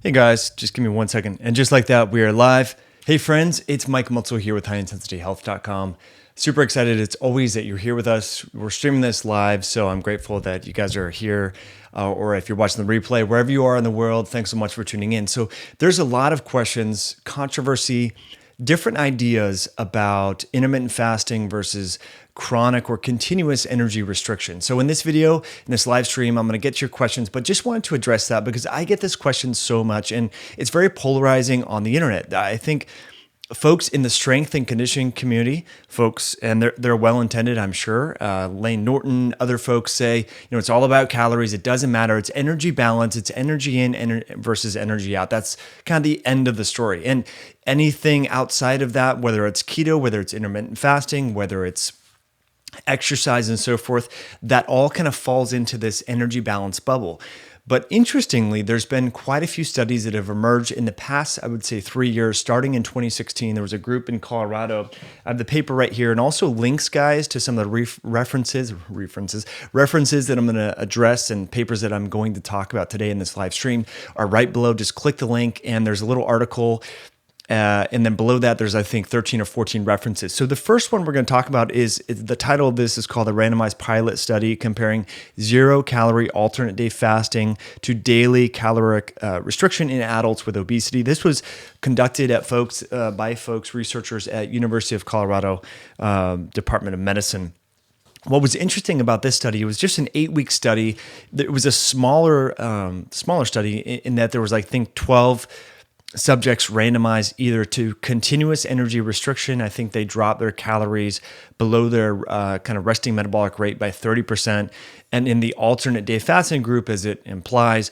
Hey guys, just give me 1 second. And just like that, we are live. Hey friends, it's Mike Mutzel here with HighIntensityHealth.com. Super excited. It's always that you're here with us. We're streaming this live, so I'm grateful that you guys are here. Or if you're watching the replay, wherever you are in the world, thanks so much for tuning in. So there's a lot of questions, controversy, different ideas about intermittent fasting versus chronic or continuous energy restriction. So in this video, in this live stream, I'm going to get to your questions, but just wanted to address that because I get this question so much and it's very polarizing on the internet. I think folks in the strength and conditioning community, folks, and they're well-intended, I'm sure. Lane Norton, other folks say, it's all about calories. It doesn't matter. It's energy balance. It's energy in versus energy out. That's kind of the end of the story. And anything outside of that, whether it's keto, whether it's intermittent fasting, whether it's exercise and so forth, that all kind of falls into this energy balance bubble. But interestingly, there's been quite a few studies that have emerged in the past, I would say 3 years, starting in 2016. There was a group in Colorado. I have the paper right here and also links, guys, to some of the references that I'm going to address and papers that I'm going to talk about today in this live stream are right below. Just click the link and there's a little article. And then below that, there's, I think, 13 or 14 references. So the first one we're going to talk about is the title of this is called a randomized pilot study comparing 0-calorie alternate day fasting to daily caloric restriction in adults with obesity. This was conducted by researchers at University of Colorado Department of Medicine. What was interesting about this study, it was just an 8-week study. It was a smaller study in that there was, I think, 12 subjects randomized either to continuous energy restriction. I think they dropped their calories below their kind of resting metabolic rate by 30%. And in the alternate day fasting group, as it implies,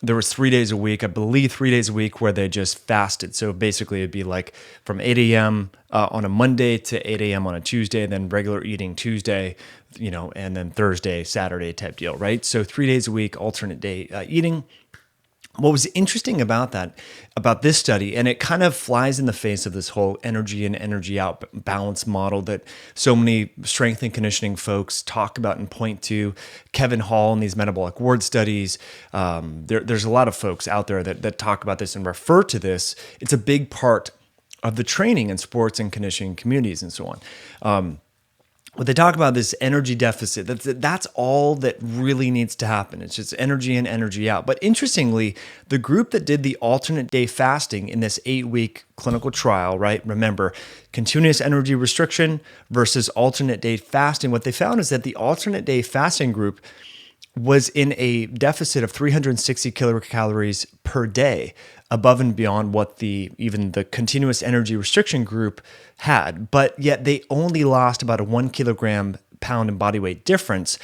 there was 3 days a week, I believe 3 days a week, where they just fasted. So basically it'd be like from 8 a.m. On a Monday to 8 a.m. on a Tuesday, then regular eating Tuesday, and then Thursday, Saturday type deal, right? So 3 days a week, alternate day eating. What was interesting about this study, and it kind of flies in the face of this whole energy in, energy out balance model that so many strength and conditioning folks talk about and point to, Kevin Hall in these metabolic ward studies. There's a lot of folks out there that talk about this and refer to this. It's a big part of the training in sports and conditioning communities and so on. What they talk about this energy deficit, that's all that really needs to happen. It's just energy in, energy out. But interestingly, the group that did the alternate day fasting in this 8-week clinical trial, right? Remember, continuous energy restriction versus alternate day fasting. What they found is that the alternate day fasting group was in a deficit of 360 kilocalories per day, above and beyond what even the continuous energy restriction group had. But yet they only lost about a 1 kilogram pound in body weight difference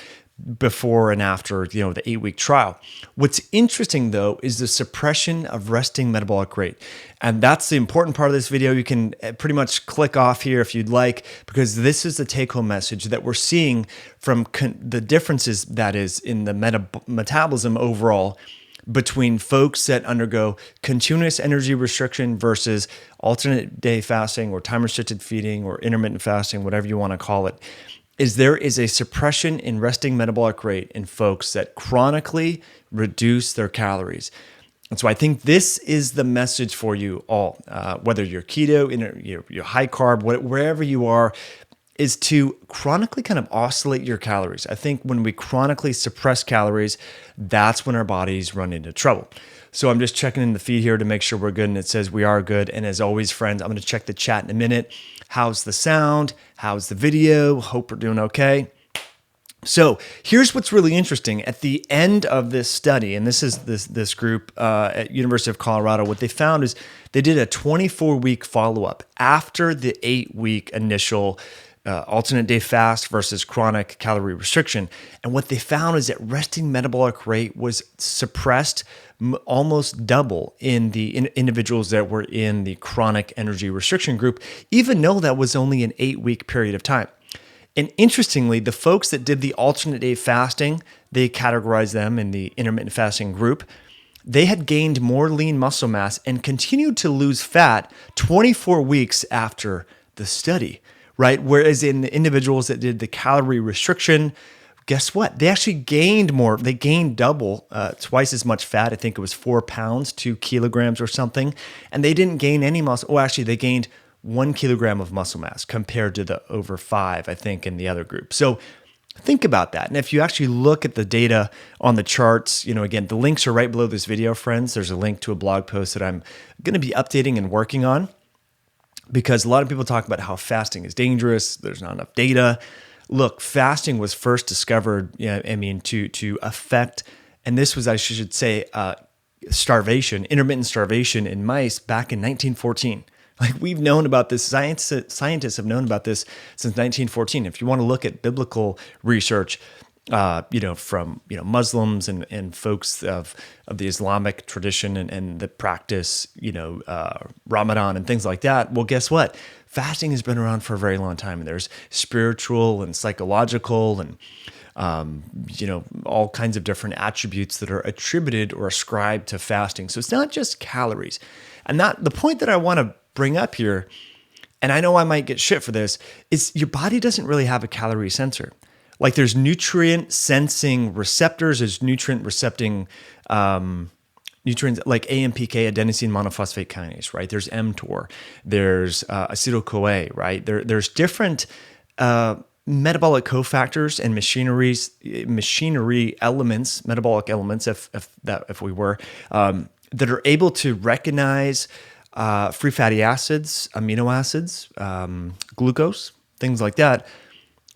before and after the 8-week trial. What's interesting though is the suppression of resting metabolic rate. And that's the important part of this video. You can pretty much click off here if you'd like, because this is the take-home message that we're seeing from the differences that is in the metabolism overall between folks that undergo continuous energy restriction versus alternate day fasting or time-restricted feeding or intermittent fasting, whatever you want to call it, is there is a suppression in resting metabolic rate in folks that chronically reduce their calories. And so I think this is the message for you all, whether you're keto, you're high carb, wherever you are, is to chronically kind of oscillate your calories. I think when we chronically suppress calories, that's when our bodies run into trouble. So I'm just checking in the feed here to make sure we're good, and it says we are good. And as always, friends, I'm going to check the chat in a minute. How's the sound? How's the video? Hope we're doing okay. So here's what's really interesting. At the end of this study, and this is this group at University of Colorado, what they found is they did a 24-week follow-up after the 8-week initial alternate day fast versus chronic calorie restriction. And what they found is that resting metabolic rate was suppressed almost double in the individuals that were in the chronic energy restriction group, even though that was only an 8-week period of time. And interestingly, the folks that did the alternate day fasting, they categorized them in the intermittent fasting group. They had gained more lean muscle mass and continued to lose fat 24 weeks after the study, right? Whereas in the individuals that did the calorie restriction guess what? They actually gained more. They gained double, twice as much fat. I think it was 4 pounds, 2 kilograms or something. And they didn't gain any muscle. Oh, actually, they gained 1 kilogram of muscle mass compared to the over 5, I think, in the other group. So think about that. And if you actually look at the data on the charts, again, the links are right below this video, friends. There's a link to a blog post that I'm going to be updating and working on, because a lot of people talk about how fasting is dangerous. There's not enough data. Look, fasting was first discovered, to affect, and this was, I should say, starvation, intermittent starvation in mice back in 1914. Like, we've known about this. Scientists have known about this since 1914. If you want to look at biblical research, from Muslims and folks of the Islamic tradition and the practice, Ramadan and things like that. Well, guess what? Fasting has been around for a very long time, and there's spiritual and psychological and all kinds of different attributes that are attributed or ascribed to fasting. So it's not just calories. And the point that I want to bring up here, and I know I might get shit for this, is your body doesn't really have a calorie sensor. Like, there's nutrient sensing receptors, there's nutrient recepting nutrients like AMPK, adenosine monophosphate kinase, right? There's mTOR, there's acetyl-CoA, right? There's different metabolic cofactors and machinery elements, metabolic elements, if we were, that are able to recognize free fatty acids, amino acids, glucose, things like that.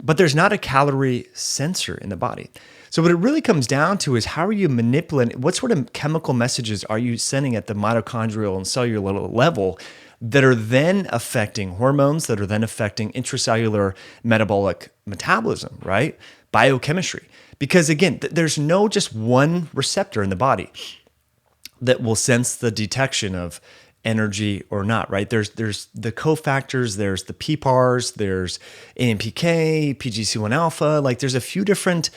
But there's not a calorie sensor in the body. So what it really comes down to is, how are you manipulating, what sort of chemical messages are you sending at the mitochondrial and cellular level that are then affecting hormones, that are then affecting intracellular metabolic metabolism, right? Biochemistry. Because again, there's no just one receptor in the body that will sense the detection of energy or not, right? There's the cofactors, there's the PPARs, there's AMPK, PGC1 alpha, like there's a few different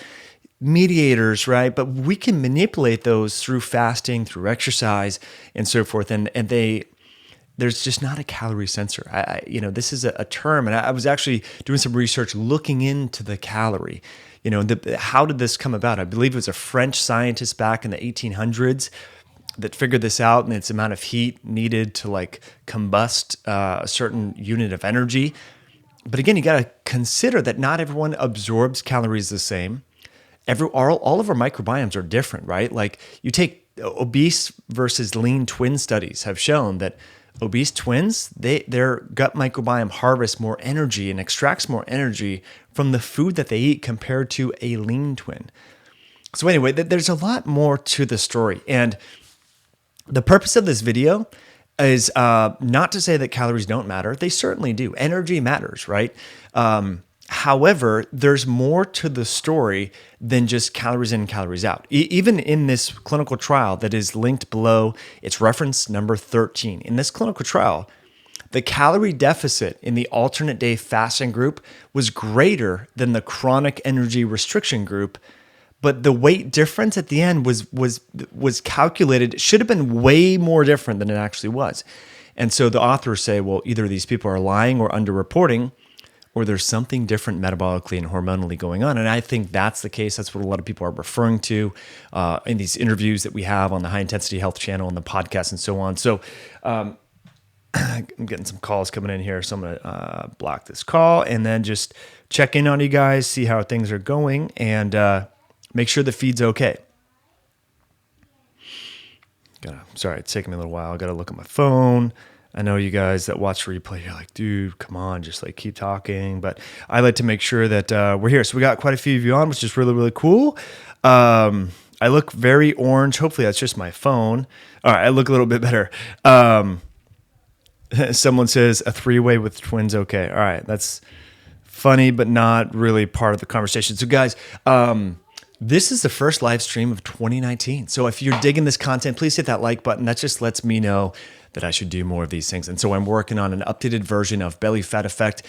mediators, right? But we can manipulate those through fasting, through exercise, and so forth. And there's just not a calorie sensor. This is a term, and I was actually doing some research looking into the calorie. How did this come about? I believe it was a French scientist back in the 1800s that figured this out, and its amount of heat needed to combust a certain unit of energy. But again, you got to consider that not everyone absorbs calories the same. All of our microbiomes are different, right? Like, you take obese versus lean twin studies have shown that obese twins, their gut microbiome harvests more energy and extracts more energy from the food that they eat compared to a lean twin. So anyway, there's a lot more to the story. And the purpose of this video is not to say that calories don't matter. They certainly do. Energy matters, right? However, there's more to the story than just calories in and calories out. Even in this clinical trial that is linked below, it's reference number 13. In this clinical trial, the calorie deficit in the alternate day fasting group was greater than the chronic energy restriction group, but the weight difference at the end was calculated. It should have been way more different than it actually was. And so the authors say, well, either these people are lying or underreporting, or there's something different metabolically and hormonally going on. And I think that's the case. That's what a lot of people are referring to in these interviews that we have on the High Intensity Health channel and the podcast and so on. So I'm getting some calls coming in here. So I'm going to block this call and then just check in on you guys, see how things are going, and make sure the feed's okay. Sorry, it's taking me a little while. I got to look at my phone. I know you guys that watch replay, you're like, dude, come on, just keep talking. But I like to make sure that we're here. So we got quite a few of you on, which is really, really cool. I look very orange. Hopefully that's just my phone. All right, I look a little bit better. Someone says a 3-way with twins. Okay. All right. That's funny, but not really part of the conversation. So guys, this is the first live stream of 2019. So if you're digging this content, please hit that like button. That just lets me know that I should do more of these things. And so I'm working on an updated version of Belly Fat Effect,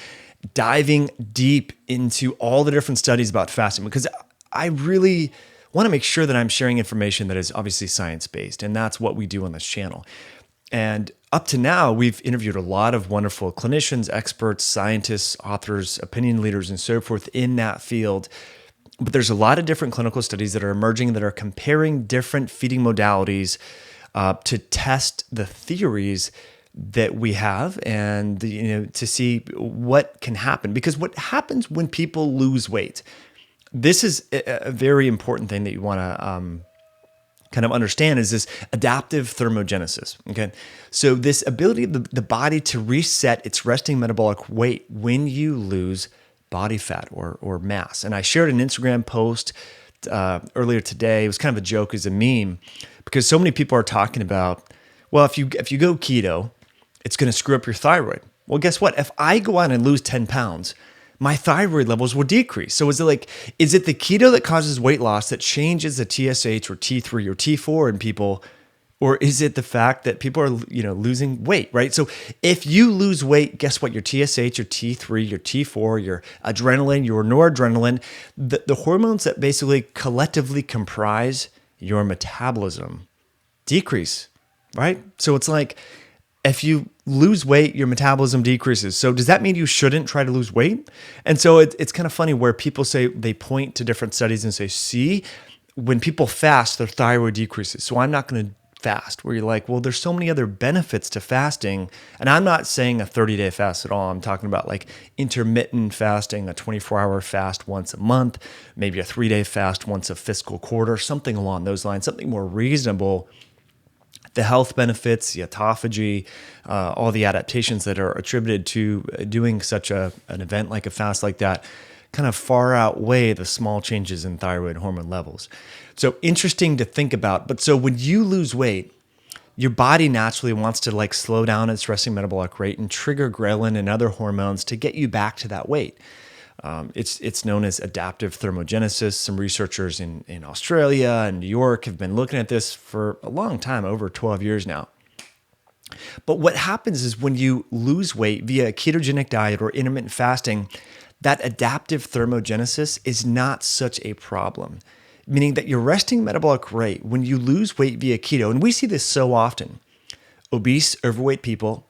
diving deep into all the different studies about fasting, because I really want to make sure that I'm sharing information that is obviously science-based. And that's what we do on this channel. And up to now, we've interviewed a lot of wonderful clinicians, experts, scientists, authors, opinion leaders, and so forth in that field. But there's a lot of different clinical studies that are emerging that are comparing different feeding modalities to test the theories that we have and to see what can happen. Because what happens when people lose weight, this is a very important thing that you want to kind of understand, is this adaptive thermogenesis. Okay, so this ability of the body to reset its resting metabolic weight when you lose body fat or mass. And I shared an Instagram post earlier today. It was kind of a joke, as a meme, because so many people are talking about, well, if you go keto, it's going to screw up your thyroid. Well, guess what? If I go out and lose 10 pounds, my thyroid levels will decrease. So is it the keto that causes weight loss that changes the TSH or T3 or T4 in people? Or is it the fact that people are, losing weight, right? So if you lose weight, guess what? Your TSH, your T3, your T4, your adrenaline, your noradrenaline, the hormones that basically collectively comprise your metabolism decrease, right? So it's like, if you lose weight, your metabolism decreases. So does that mean you shouldn't try to lose weight? And so it's kind of funny where people say, they point to different studies and say, see, when people fast, their thyroid decreases. So I'm not going to fast. Where you're like, well, there's so many other benefits to fasting. And I'm not saying a 30-day fast at all. I'm talking about like intermittent fasting, a 24-hour fast once a month, maybe a 3-day fast once a fiscal quarter, something along those lines, something more reasonable. The health benefits, the autophagy, all the adaptations that are attributed to doing such an event like a fast like that kind of far outweigh the small changes in thyroid hormone levels. So interesting to think about. But so when you lose weight, your body naturally wants to like slow down its resting metabolic rate and trigger ghrelin and other hormones to get you back to that weight. It's known as adaptive thermogenesis. Some researchers in Australia and New York have been looking at this for a long time, over 12 years now. But what happens is when you lose weight via a ketogenic diet or intermittent fasting, that adaptive thermogenesis is not such a problem. Meaning that your resting metabolic rate, when you lose weight via keto, and we see this so often, obese, overweight people,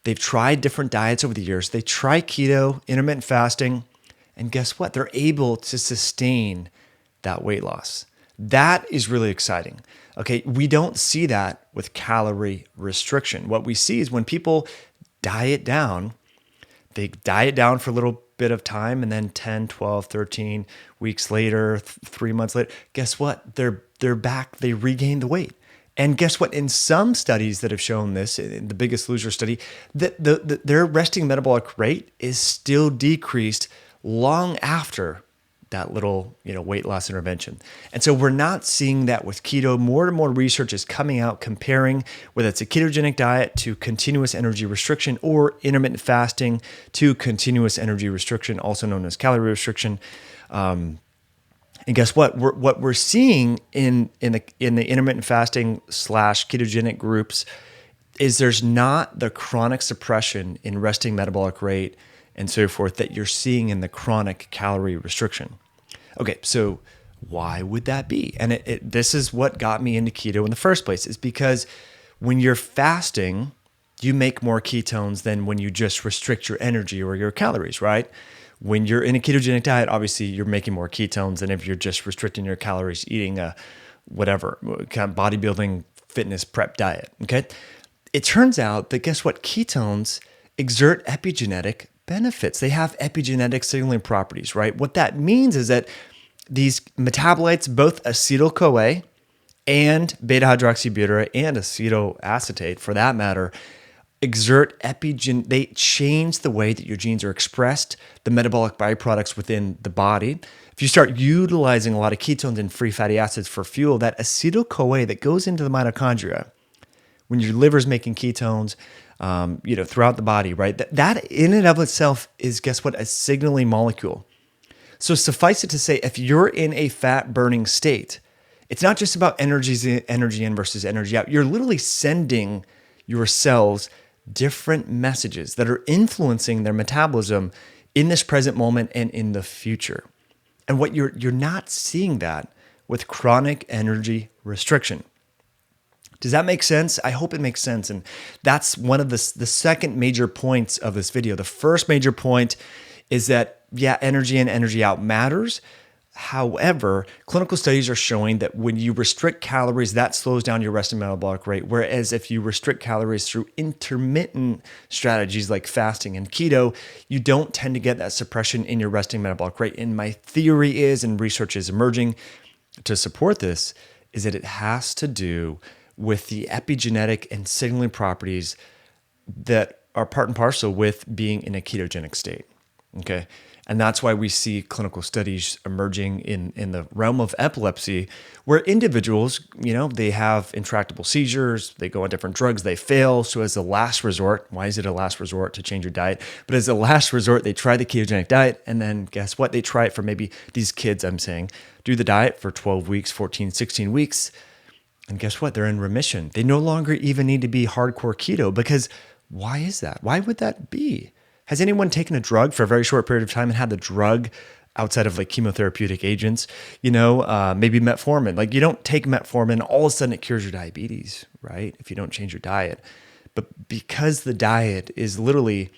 they've tried different diets over the years. They try keto, intermittent fasting, and guess what? They're able to sustain that weight loss. That is really exciting. Okay, we don't see that with calorie restriction. What we see is when people diet down, they diet down for a little bit of time, and then 10, 12, 13 weeks later, 3 months later, guess what? They're back, they regain the weight. And guess what? In some studies that have shown this, in the Biggest Loser study, that their resting metabolic rate is still decreased long after that little weight loss intervention. And so we're not seeing that with keto. More and more research is coming out comparing whether it's a ketogenic diet to continuous energy restriction or intermittent fasting to continuous energy restriction, also known as calorie restriction. And guess what? What we're seeing in the intermittent fasting / ketogenic groups is there's not the chronic suppression in resting metabolic rate and so forth that you're seeing in the chronic calorie restriction. Okay, so why would that be? And this is what got me into keto in the first place, is because when you're fasting, you make more ketones than when you just restrict your energy or your calories, right? When you're in a ketogenic diet, obviously you're making more ketones than if you're just restricting your calories, eating a whatever kind of bodybuilding fitness prep diet, okay? It turns out that guess what? Ketones exert epigenetic benefits. They have epigenetic signaling properties, right? What that means is that these metabolites, both acetyl-CoA and beta-hydroxybutyrate and acetoacetate for that matter, they change the way that your genes are expressed, the metabolic byproducts within the body. If you start utilizing a lot of ketones and free fatty acids for fuel, that acetyl-CoA that goes into the mitochondria, when your liver's making ketones, throughout the body, right? That in and of itself is, guess what? A signaling molecule. So suffice it to say, if you're in a fat burning state, it's not just about energy in versus energy out. You're literally sending your cells different messages that are influencing their metabolism in this present moment and in the future. And what you're not seeing that with chronic energy restriction. Does that make sense? I hope it makes sense. And that's one of the second major points of this video. The first major point is that, yeah, energy in, energy out matters. However, clinical studies are showing that when you restrict calories, that slows down your resting metabolic rate. Whereas if you restrict calories through intermittent strategies like fasting and keto, you don't tend to get that suppression in your resting metabolic rate. And my theory is, and research is emerging to support this, is that it has to do with the epigenetic and signaling properties that are part and parcel with being in a ketogenic state. Okay. And that's why we see clinical studies emerging in the realm of epilepsy, where individuals, they have intractable seizures, they go on different drugs, they fail. So as a last resort, why is it a last resort to change your diet? But as a last resort, they try the ketogenic diet. And then guess what? They try it for maybe these kids, I'm saying, do the diet for 12 weeks, 14, 16 weeks. And guess what? They're in remission. They no longer even need to be hardcore keto, because why is that? Why would that be? Has anyone taken a drug for a very short period of time and had the drug outside of like chemotherapeutic agents, maybe metformin? Like, you don't take metformin, all of a sudden it cures your diabetes, right? If you don't change your diet. But because the diet is literally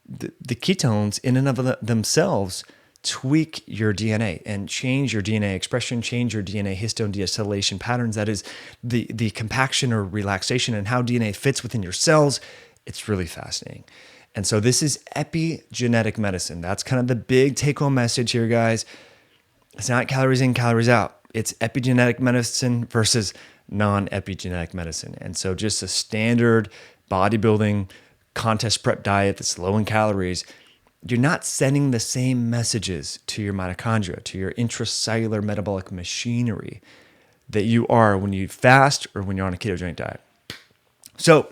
the ketones in and of themselves tweak your DNA and change your DNA expression, change your DNA histone deacetylation patterns. That is the compaction or relaxation and how DNA fits within your cells. It's really fascinating. And so this is epigenetic medicine. That's kind of the big take-home message here, guys. It's not calories in, calories out. It's epigenetic medicine versus non-epigenetic medicine. And so just a standard bodybuilding contest prep diet that's low in calories, you're not sending the same messages to your mitochondria, to your intracellular metabolic machinery that you are when you fast or when you're on a ketogenic diet. So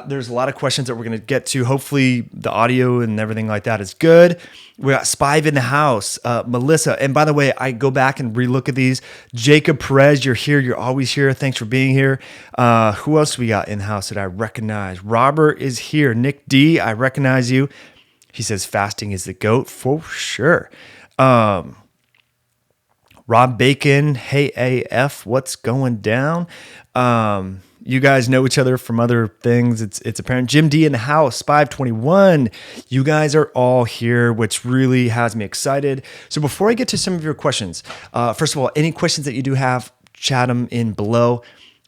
there's a lot of questions that we're going to get to. Hopefully the audio and everything like that is good. We got Spive in the house, Melissa. And by the way, I go back and relook at these. Jacob Perez, you're here. You're always here. Thanks for being here. Who else we got in the house that I recognize? Robert is here. Nick D, I recognize you. He says fasting is the GOAT for sure. Rob Bacon, hey AF, what's going down? You guys know each other from other things. It's apparent. Jim D in the house, 521. You guys are all here, which really has me excited. So before I get to some of your questions, first of all, any questions that you do have, chat them in below.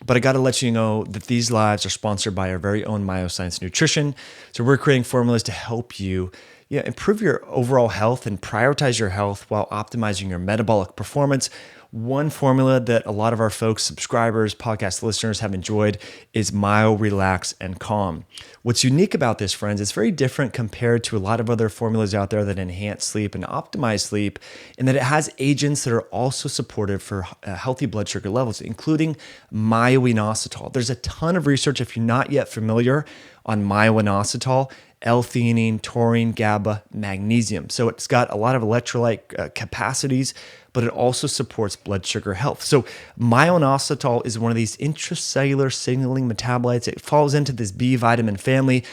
But I got to let you know that these lives are sponsored by our very own Myoscience Nutrition. So we're creating formulas to help you improve your overall health and prioritize your health while optimizing your metabolic performance. One formula that a lot of our folks, subscribers, podcast listeners have enjoyed is Myo, Relax, and Calm. What's unique about this, friends, it's very different compared to a lot of other formulas out there that enhance sleep and optimize sleep, in that it has agents that are also supportive for healthy blood sugar levels, including myo-inositol. There's a ton of research, if you're not yet familiar, on myo-inositol, L-theanine, taurine, GABA, magnesium. So it's got a lot of electrolyte capacities, but it also supports blood sugar health. So myo-inositol is one of these intracellular signaling metabolites. It falls into this B vitamin family,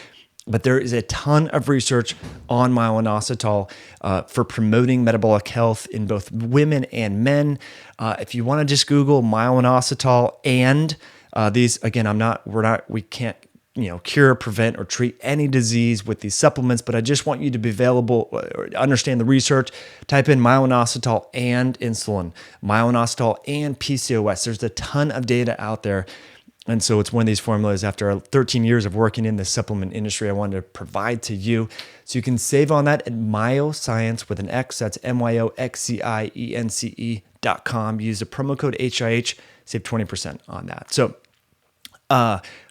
but there is a ton of research on myo-inositol for promoting metabolic health in both women and men. If you want to just Google myo-inositol and these, again, we can't cure, prevent, or treat any disease with these supplements, but I just want you to be available, or understand the research. Type in myo-inositol and insulin, myo-inositol and PCOS. There's a ton of data out there. And so it's one of these formulas, after 13 years of working in the supplement industry, I wanted to provide to you. So you can save on that at Myoscience with an X. That's MYOXCIENCE.com. Use the promo code HIH, save 20% on that. So,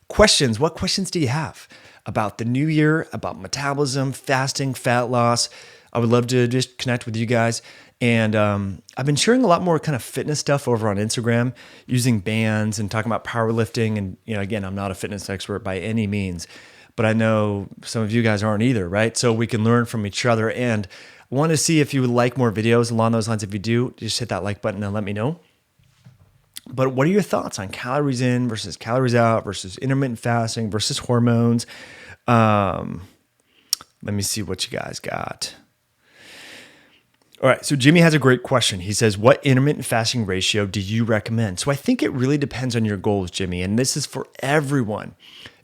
questions. What questions do you have about the new year, about metabolism, fasting, fat loss? I would love to just connect with you guys. And I've been sharing a lot more kind of fitness stuff over on Instagram, using bands and talking about powerlifting. And, again, I'm not a fitness expert by any means, but I know some of you guys aren't either, right? So we can learn from each other. And I want to see if you would like more videos along those lines. If you do, just hit that like button and let me know. But what are your thoughts on calories in versus calories out versus intermittent fasting versus hormones? Let me see what you guys got. All right, so Jimmy has a great question. He says, what intermittent fasting ratio do you recommend? So I think it really depends on your goals, Jimmy, and this is for everyone.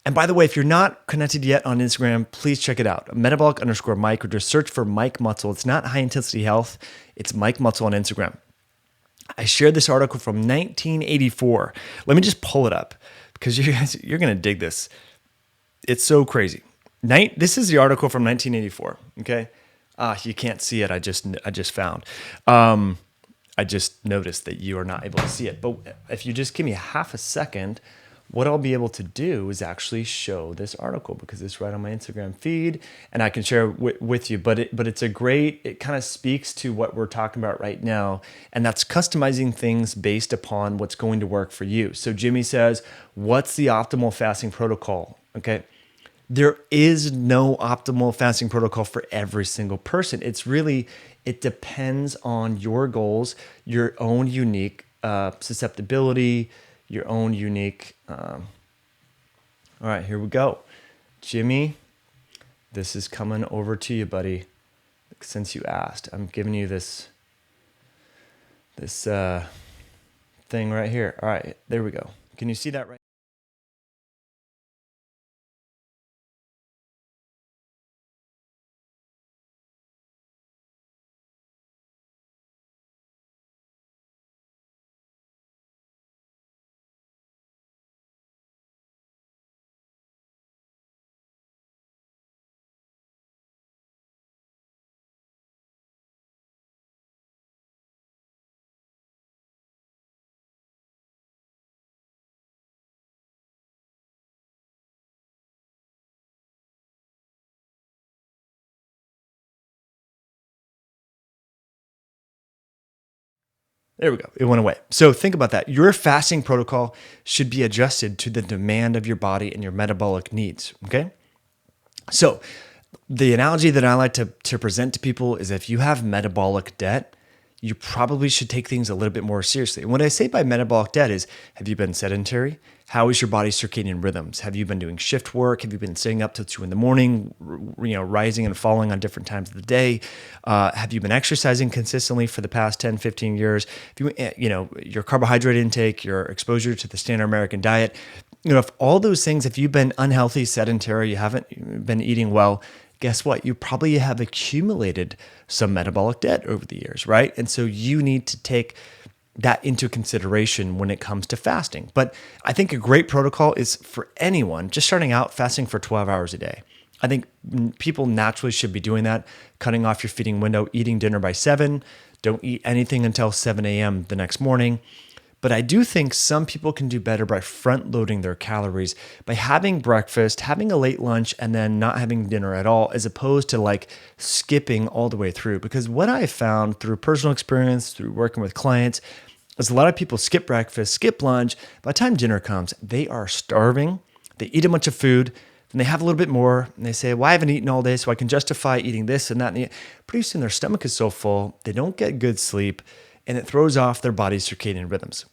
And by the way, if you're not connected yet on Instagram, please check it out. Metabolic_Mike, or just search for Mike Mutzel. It's not High Intensity Health. It's Mike Mutzel on Instagram. I shared this article from 1984. Let me just pull it up because you're going to dig this. It's so crazy. This is the article from 1984. Okay. You can't see it. I just found. I just noticed that you are not able to see it. But if you just give me half a second, what I'll be able to do is actually show this article because it's right on my Instagram feed and I can share it with you. But it's it kind of speaks to what we're talking about right now. And that's customizing things based upon what's going to work for you. So Jimmy says, what's the optimal fasting protocol? Okay. There is no optimal fasting protocol for every single person. It depends on your goals, your own unique susceptibility, your own unique. All right, here we go. Jimmy, this is coming over to you, buddy. Since you asked, I'm giving you this thing right here. All right, there we go. Can you see that right? There we go. It went away. So think about that. Your fasting protocol should be adjusted to the demand of your body and your metabolic needs. Okay. So the analogy that I like to present to people is if you have metabolic debt, you probably should take things a little bit more seriously. And what I say by metabolic debt is, have you been sedentary? How is your body's circadian rhythms? Have you been doing shift work? Have you been staying up till 2 a.m, rising and falling on different times of the day? Have you been exercising consistently for the past 10, 15 years? Your carbohydrate intake, your exposure to the standard American diet, if all those things, if you've been unhealthy, sedentary, you haven't been eating well, guess what? You probably have accumulated some metabolic debt over the years, right? And so you need to take that into consideration when it comes to fasting. But I think a great protocol is for anyone just starting out fasting for 12 hours a day. I think people naturally should be doing that, cutting off your feeding window, eating dinner by 7, don't eat anything until 7 a.m. the next morning. But I do think some people can do better by front loading their calories, by having breakfast, having a late lunch, and then not having dinner at all, as opposed to like skipping all the way through. Because what I found through personal experience, through working with clients, is a lot of people skip breakfast, skip lunch. By the time dinner comes, they are starving. They eat a bunch of food, then they have a little bit more, and they say, well, I haven't eaten all day, so I can justify eating this and that. And pretty soon their stomach is so full, they don't get good sleep, and it throws off their body's circadian rhythms.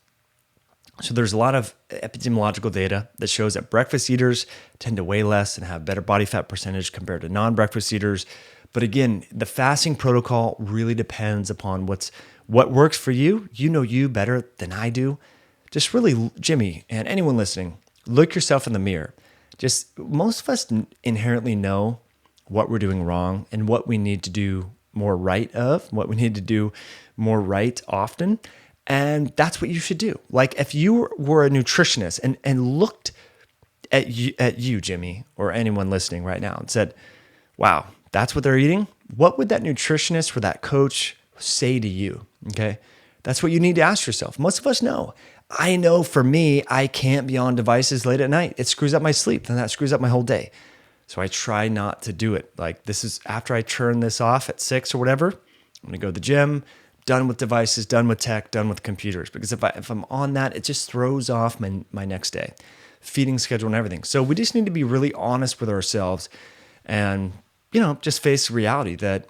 So there's a lot of epidemiological data that shows that breakfast eaters tend to weigh less and have better body fat percentage compared to non-breakfast eaters. But again, the fasting protocol really depends upon what works for you. You know you better than I do. Just really, Jimmy, and anyone listening, look yourself in the mirror. Just most of us inherently know what we're doing wrong and what we need to do more right of, what we need to do more right often. And that's what you should do. Like if you were a nutritionist and looked at you, Jimmy, or anyone listening right now and said, wow, that's what they're eating. What would that nutritionist or that coach say to you? Okay. That's what you need to ask yourself. Most of us know. I know for me, I can't be on devices late at night. It screws up my sleep, and that screws up my whole day. So I try not to do it. Like this is after I turn this off at 6 or whatever, I'm gonna go to the gym, done with devices, done with tech, done with computers. Because if I'm on that, it just throws off my next day, feeding schedule and everything. So we just need to be really honest with ourselves and, just face reality that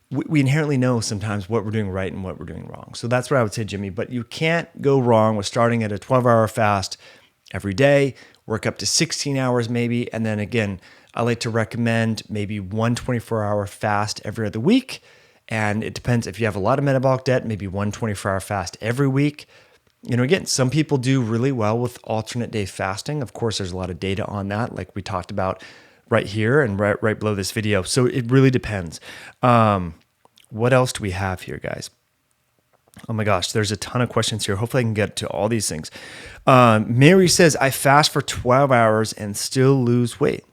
we inherently know sometimes what we're doing right and what we're doing wrong. So that's what I would say, Jimmy. But you can't go wrong with starting at a 12-hour fast every day, work up to 16 hours maybe. And then again, I like to recommend maybe one 24-hour fast every other week. And it depends if you have a lot of metabolic debt, maybe one 24-hour fast every week. Again, some people do really well with alternate day fasting. Of course, there's a lot of data on that, like we talked about right here and right below this video. So it really depends. What else do we have here, guys? Oh my gosh, there's a ton of questions here. Hopefully I can get to all these things. Mary says, I fast for 12 hours and still lose weight.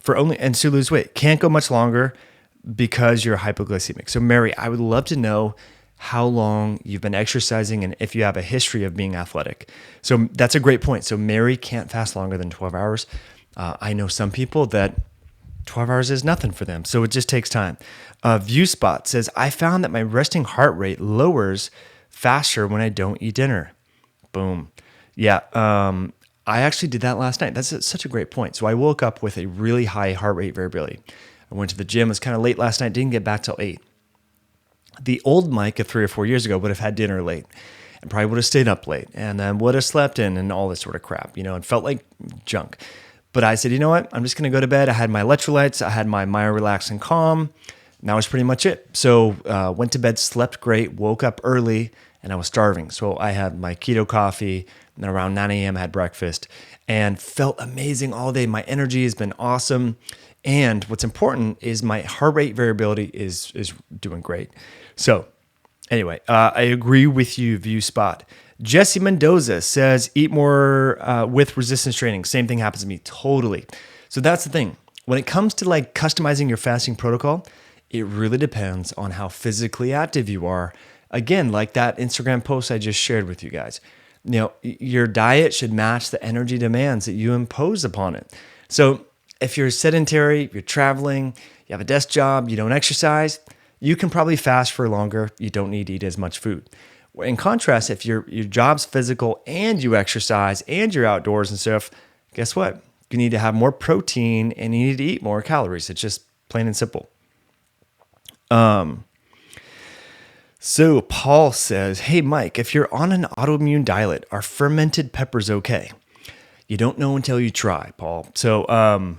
Can't go much longer because you're hypoglycemic. So Mary, I would love to know how long you've been exercising and if you have a history of being athletic. So that's a great point. So Mary can't fast longer than 12 hours. I know some people that 12 hours is nothing for them. So it just takes time. ViewSpot says, I found that my resting heart rate lowers faster when I don't eat dinner. Boom. Yeah. I actually did that last night. That's such a great point. So I woke up with a really high heart rate variability. I went to the gym. It was kind of late last night. Didn't get back till 8. The old Mike of 3 or 4 years ago would have had dinner late and probably would have stayed up late and then would have slept in and all this sort of crap, and felt like junk. But I said, you know what? I'm just going to go to bed. I had my electrolytes. I had my Myo Relax and Calm. And that was pretty much it. So went to bed, slept great, woke up early, and I was starving. So I had my keto coffee, and then around 9 a.m. I had breakfast and felt amazing all day. My energy has been awesome. And what's important is my heart rate variability is doing great. So anyway, I agree with you, ViewSpot. Jesse Mendoza says, eat more with resistance training. Same thing happens to me, totally. So that's the thing. When it comes to like customizing your fasting protocol, it really depends on how physically active you are. Again, like that Instagram post I just shared with you guys. Your diet should match the energy demands that you impose upon it. So if you're sedentary, you're traveling, you have a desk job, you don't exercise, you can probably fast for longer. You don't need to eat as much food. In contrast, if your job's physical and you exercise and you're outdoors and stuff, guess what? You need to have more protein and you need to eat more calories. It's just plain and simple. So Paul says, hey, Mike, if you're on an autoimmune diet, are fermented peppers okay? You don't know until you try, Paul. So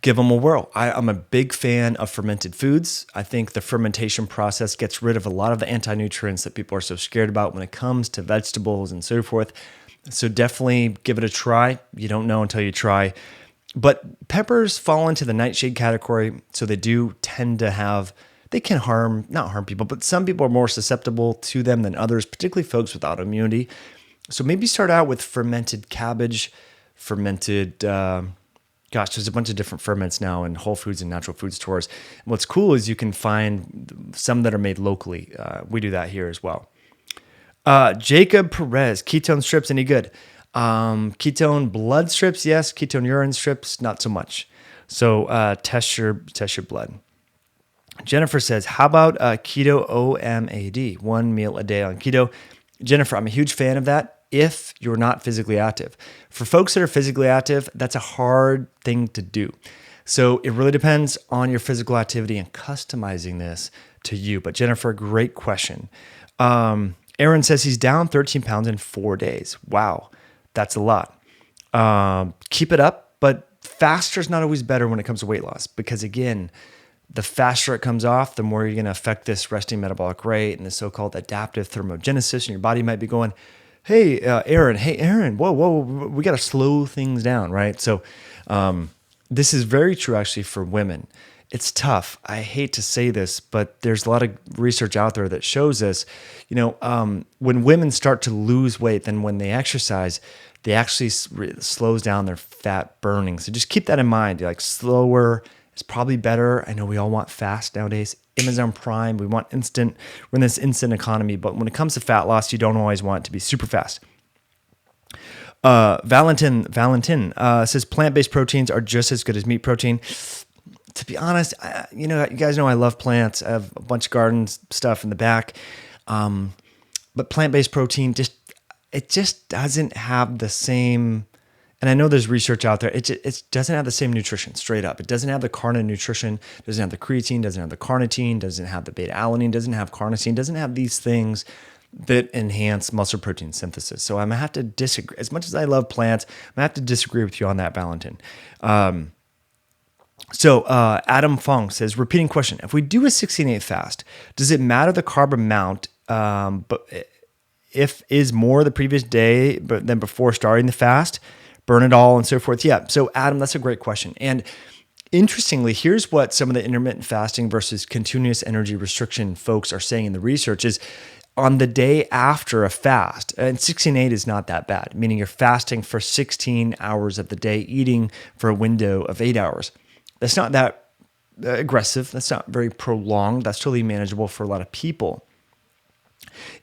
give them a whirl. I'm a big fan of fermented foods. I think the fermentation process gets rid of a lot of the anti-nutrients that people are so scared about when it comes to vegetables and so forth. So definitely give it a try. You don't know until you try. But peppers fall into the nightshade category. So they do tend to they can not harm people, but some people are more susceptible to them than others, particularly folks with autoimmunity. So maybe start out with fermented cabbage, fermented, there's a bunch of different ferments now in Whole Foods and natural food stores. And what's cool is you can find some that are made locally. We do that here as well. Jacob Perez, ketone strips, any good? Ketone blood strips, yes. Ketone urine strips, not so much. So test your blood. Jennifer says, how about keto OMAD, 1 meal a day on keto? Jennifer, I'm a huge fan of that if you're not physically active. For folks that are physically active, that's a hard thing to do. So it really depends on your physical activity and customizing this to you. But Jennifer, great question. Aaron says he's down 13 pounds in 4 days. Wow, that's a lot. Keep it up, but faster is not always better when it comes to weight loss because again, the faster it comes off, the more you're going to affect this resting metabolic rate and the so-called adaptive thermogenesis. And your body might be going, hey, Aaron, whoa, we got to slow things down, right? So this is very true actually for women. It's tough. I hate to say this, but there's a lot of research out there that shows this. When women start to lose weight, then when they exercise, they actually slows down their fat burning. So just keep that in mind. Like slower is probably better. I know we all want fast nowadays. Amazon Prime, we want instant. We're in this instant economy, but when it comes to fat loss, you don't always want it to be super fast. Valentin says plant-based proteins are just as good as meat protein. To be honest, you guys know I love plants. I have a bunch of garden stuff in the back, but plant-based protein just doesn't have the same. And I know there's research out there. It doesn't have the same nutrition, straight up. It doesn't have the carnitine nutrition, doesn't have the creatine, doesn't have the carnitine, doesn't have the beta-alanine, doesn't have carnosine, doesn't have these things that enhance muscle protein synthesis. So I'm going to have to disagree. As much as I love plants, I'm going to have to disagree with you on that, Valentin. So Adam Fong says, repeating question. If we do a 16-8 fast, does it matter the carb amount, but if is more the previous day, but then before starting the fast, burn it all and so forth. Yeah. So Adam, that's a great question. And interestingly, here's what some of the intermittent fasting versus continuous energy restriction folks are saying in the research is on the day after a fast, and 16-8 is not that bad, meaning you're fasting for 16 hours of the day, eating for a window of 8 hours. That's not that aggressive. That's not very prolonged. That's totally manageable for a lot of people.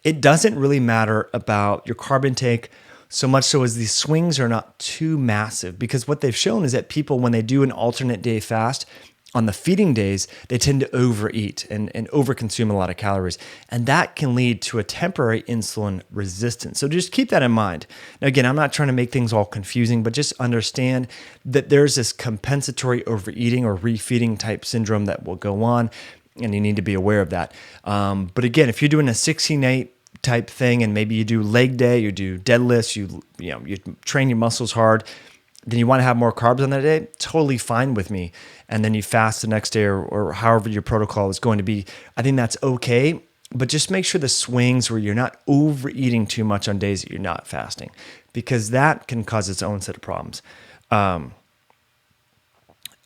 It doesn't really matter about your carb intake so much so as these swings are not too massive, because what they've shown is that people, when they do an alternate day fast, on the feeding days, they tend to overeat and overconsume a lot of calories. And that can lead to a temporary insulin resistance. So just keep that in mind. Now, again, I'm not trying to make things all confusing, but just understand that there's this compensatory overeating or refeeding type syndrome that will go on, and you need to be aware of that. But again, if you're doing a 16-8 type thing, and maybe you do leg day, you do deadlifts, you train your muscles hard, then you want to have more carbs on that day, totally fine with me. And then you fast the next day or however your protocol is going to be. I think that's okay, but just make sure the swings where you're not overeating too much on days that you're not fasting, because that can cause its own set of problems.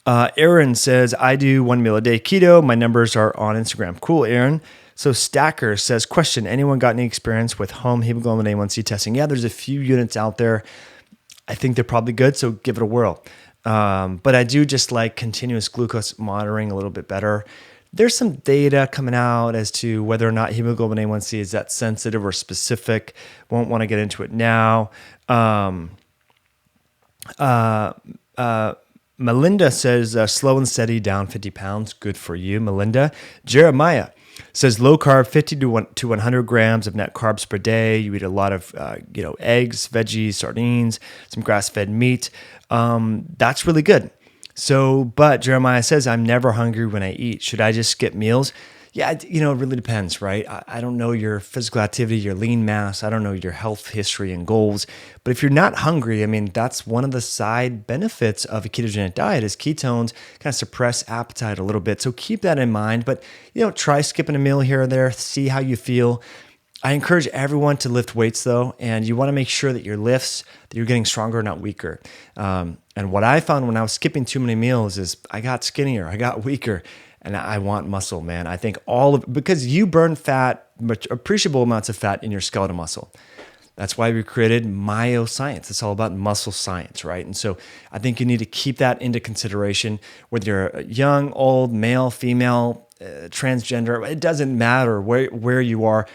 Aaron says, I do 1 meal a day keto. My numbers are on Instagram. Cool, Aaron. So Stacker says, question, anyone got any experience with home hemoglobin A1C testing? Yeah, there's a few units out there. I think they're probably good, so give it a whirl. But I do just like continuous glucose monitoring a little bit better. There's some data coming out as to whether or not hemoglobin A1C is that sensitive or specific. Won't want to get into it now. Melinda says, slow and steady, down 50 pounds. Good for you, Melinda. Jeremiah says low carb, 50 to 100 grams of net carbs per day. You eat a lot of eggs, veggies, sardines, some grass-fed meat. That's really good. So, but Jeremiah says, I'm never hungry when I eat. Should I just skip meals? Yeah, it really depends, right? I don't know your physical activity, your lean mass. I don't know your health history and goals. But if you're not hungry, that's one of the side benefits of a ketogenic diet is ketones kind of suppress appetite a little bit. So keep that in mind. But, try skipping a meal here or there, see how you feel. I encourage everyone to lift weights though, and you want to make sure that your lifts, that you're getting stronger, not weaker. And what I found when I was skipping too many meals is I got skinnier, I got weaker. And I want muscle, man. I think because you burn fat, appreciable amounts of fat in your skeletal muscle. That's why we created myoscience. It's all about muscle science, right? And so I think you need to keep that into consideration, whether you're young, old, male, female, transgender. It doesn't matter where you are.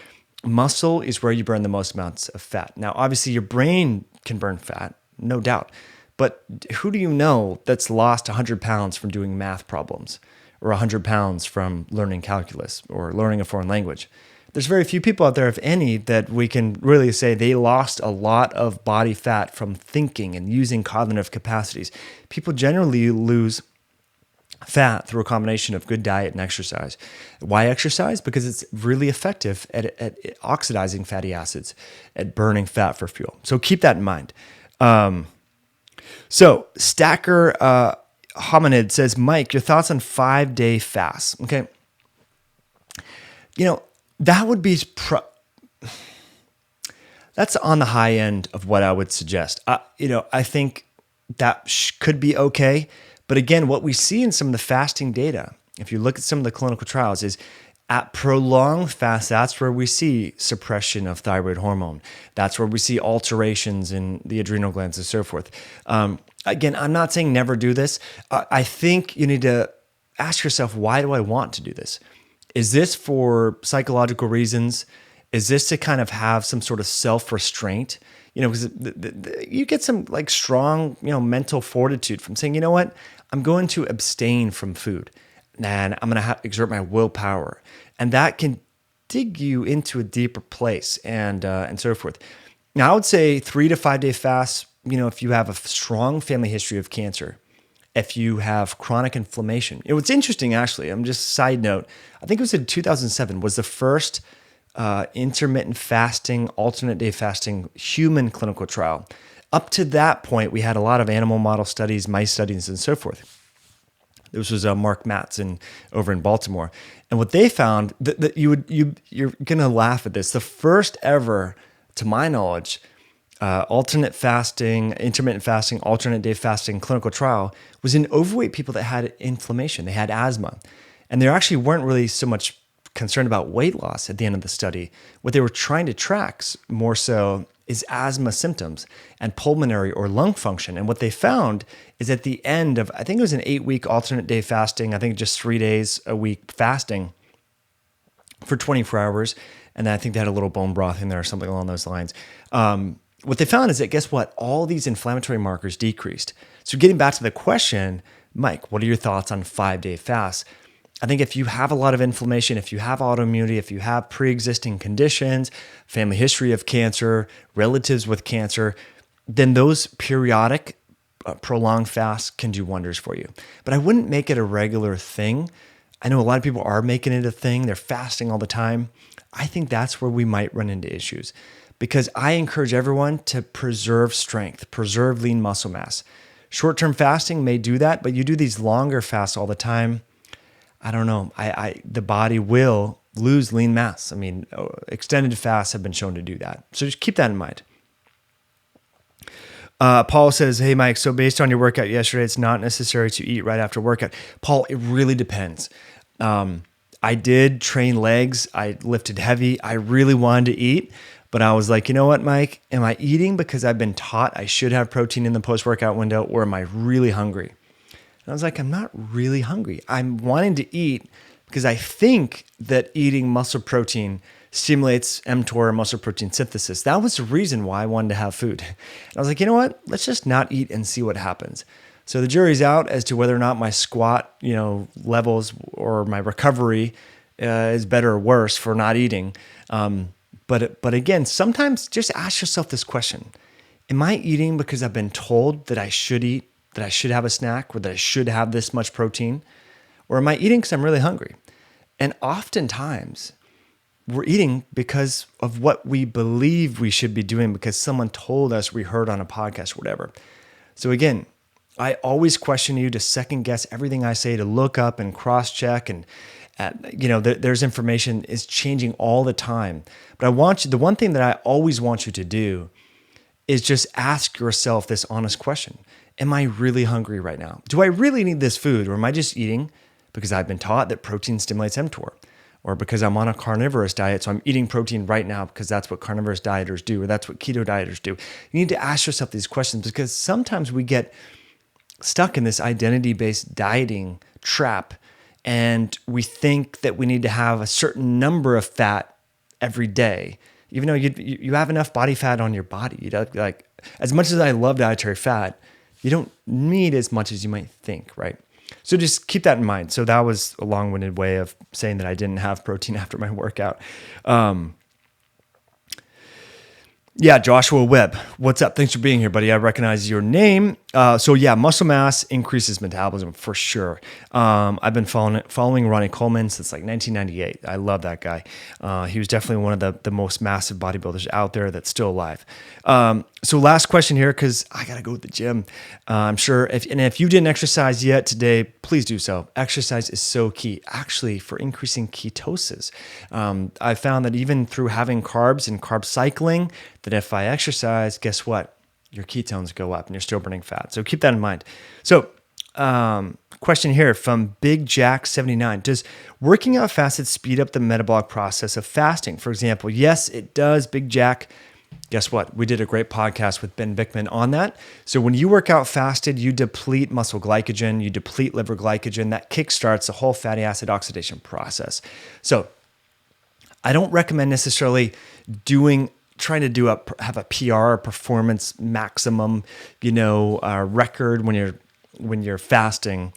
Muscle is where you burn the most amounts of fat. Now, obviously, your brain can burn fat, no doubt. But who do you know that's lost 100 pounds from doing math problems? Or 100 pounds from learning calculus or learning a foreign language? There's very few people out there, if any, that we can really say they lost a lot of body fat from thinking and using cognitive capacities. People generally lose fat through a combination of good diet and exercise. Why exercise? Because it's really effective at oxidizing fatty acids, at burning fat for fuel. So keep that in mind. So Stacker Hominid says, Mike, your thoughts on 5-day fasts? Okay. That would be, that's on the high end of what I would suggest. I think that could be okay. But again, what we see in some of the fasting data, if you look at some of the clinical trials, is at prolonged fast, that's where we see suppression of thyroid hormone. That's where we see alterations in the adrenal glands and so forth. Again, I'm not saying never do this. I think you need to ask yourself, why do I want to do this? Is this for psychological reasons? Is this to kind of have some sort of self-restraint? Because you get some strong, mental fortitude from saying, you know what, I'm going to abstain from food and I'm going to exert my willpower. And that can dig you into a deeper place and so forth. Now, I would say 3 to 5 day fasts, if you have a strong family history of cancer, if you have chronic inflammation. What's interesting, actually, I'm just side note, I think it was in 2007, was the first intermittent fasting, alternate day fasting human clinical trial. Up to that point, we had a lot of animal model studies, mice studies, and so forth. This was Mark Mattson over in Baltimore. And what they found, that you're going to laugh at this, the first ever to my knowledge, intermittent fasting, alternate day fasting clinical trial was in overweight people that had inflammation. They had asthma. And they actually weren't really so much concerned about weight loss at the end of the study. What they were trying to track more so is asthma symptoms and pulmonary or lung function. And what they found is at the end of, I think it was an 8-week alternate day fasting, I think just 3 days a week fasting for 24 hours. And then I think they had a little bone broth in there or something along those lines. What they found is that, guess what? All these inflammatory markers decreased. So getting back to the question, Mike, what are your thoughts on 5-day fasts? I think if you have a lot of inflammation, if you have autoimmunity, if you have pre-existing conditions, family history of cancer, relatives with cancer, then those periodic prolonged fasts can do wonders for you. But I wouldn't make it a regular thing. I know a lot of people are making it a thing. They're fasting all the time. I think that's where we might run into issues, because I encourage everyone to preserve strength, preserve lean muscle mass. Short-term fasting may do that, but you do these longer fasts all the time, I don't know. The body will lose lean mass. I mean, extended fasts have been shown to do that. So just keep that in mind. Paul says, hey, Mike, so based on your workout yesterday, it's not necessary to eat right after workout. Paul, it really depends. I did train legs. I lifted heavy. I really wanted to eat, but I was like, you know what, Mike? Am I eating because I've been taught I should have protein in the post-workout window, or am I really hungry? And I was like, I'm not really hungry. I'm wanting to eat because I think that eating muscle protein stimulates mTOR, muscle protein synthesis. That was the reason why I wanted to have food. And I was like, you know what? Let's just not eat and see what happens. So the jury's out as to whether or not my squat, levels or my recovery is better or worse for not eating. But again, sometimes just ask yourself this question: am I eating because I've been told that I should eat, that I should have a snack, or that I should have this much protein? Or am I eating because I'm really hungry? And oftentimes we're eating because of what we believe we should be doing, because someone told us, we heard on a podcast or whatever. So again, I always question you to second guess everything I say, to look up and cross-check, and there's information is changing all the time. But the one thing that I always want you to do is just ask yourself this honest question: am I really hungry right now? Do I really need this food, or am I just eating because I've been taught that protein stimulates mTOR, or because I'm on a carnivorous diet, so I'm eating protein right now because that's what carnivorous dieters do, or that's what keto dieters do? You need to ask yourself these questions, because sometimes we get stuck in this identity-based dieting trap, and we think that we need to have a certain number of fat every day, even though you have enough body fat on your body. Like, as much as I love dietary fat, you don't need as much as you might think, right? So just keep that in mind. So that was a long-winded way of saying that I didn't have protein after my workout. Yeah, Joshua Webb, what's up? Thanks for being here, buddy. I recognize your name. So yeah, muscle mass increases metabolism for sure. I've been following Ronnie Coleman since like 1998. I love that guy. He was definitely one of the most massive bodybuilders out there that's still alive. So last question here, because I got to go to the gym. I'm sure if you didn't exercise yet today, please do so. Exercise is so key, actually, for increasing ketosis. I found that even through having carbs and carb cycling, that if I exercise, guess what? Your ketones go up and you're still burning fat. So keep that in mind. So question here from Big Jack 79. Does working out fasted speed up the metabolic process of fasting? For example, yes, it does, Big Jack. Guess what? We did a great podcast with Ben Bickman on that. So when you work out fasted, you deplete muscle glycogen, you deplete liver glycogen. That kickstarts the whole fatty acid oxidation process. So I don't recommend necessarily trying to have a PR, performance maximum, record when you're fasting.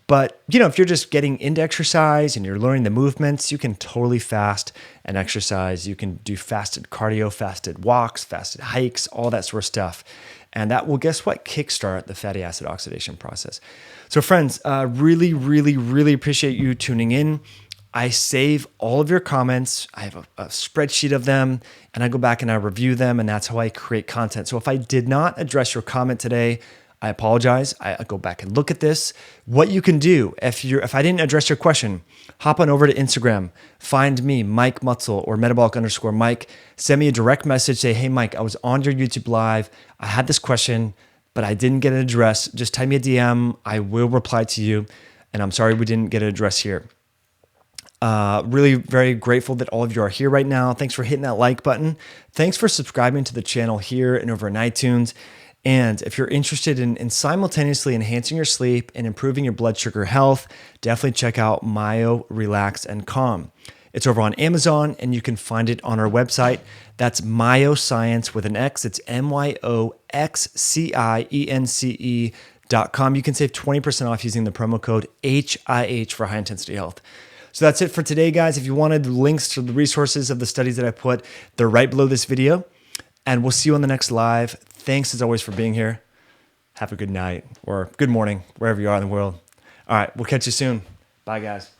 But, if you're just getting into exercise and you're learning the movements, you can totally fast and exercise. You can do fasted cardio, fasted walks, fasted hikes, all that sort of stuff. And that will, guess what? Kickstart the fatty acid oxidation process. So friends, really, really, really appreciate you tuning in. I save all of your comments. I have a spreadsheet of them, and I go back and I review them, and that's how I create content. So if I did not address your comment today, I apologize. I go back and look at this. What you can do if I didn't address your question, hop on over to Instagram, find me, Mike Mutzel or metabolic_Mike. Send me a direct message. Say, hey, Mike, I was on your YouTube live. I had this question, but I didn't get it addressed. Just type me a DM. I will reply to you. And I'm sorry we didn't get it addressed here. Really very grateful that all of you are here right now. Thanks for hitting that like button. Thanks for subscribing to the channel here and over on iTunes. And if you're interested in simultaneously enhancing your sleep and improving your blood sugar health, definitely check out Myo Relax and Calm. It's over on Amazon and you can find it on our website. That's Myoscience with an X. It's MYOXCIENCE.com. You can save 20% off using the promo code HIH for high intensity health. So that's it for today, guys. If you wanted links to the resources of the studies that I put, they're right below this video. And we'll see you on the next live. Thanks as always for being here. Have a good night or good morning, wherever you are in the world. All right, we'll catch you soon. Bye, guys.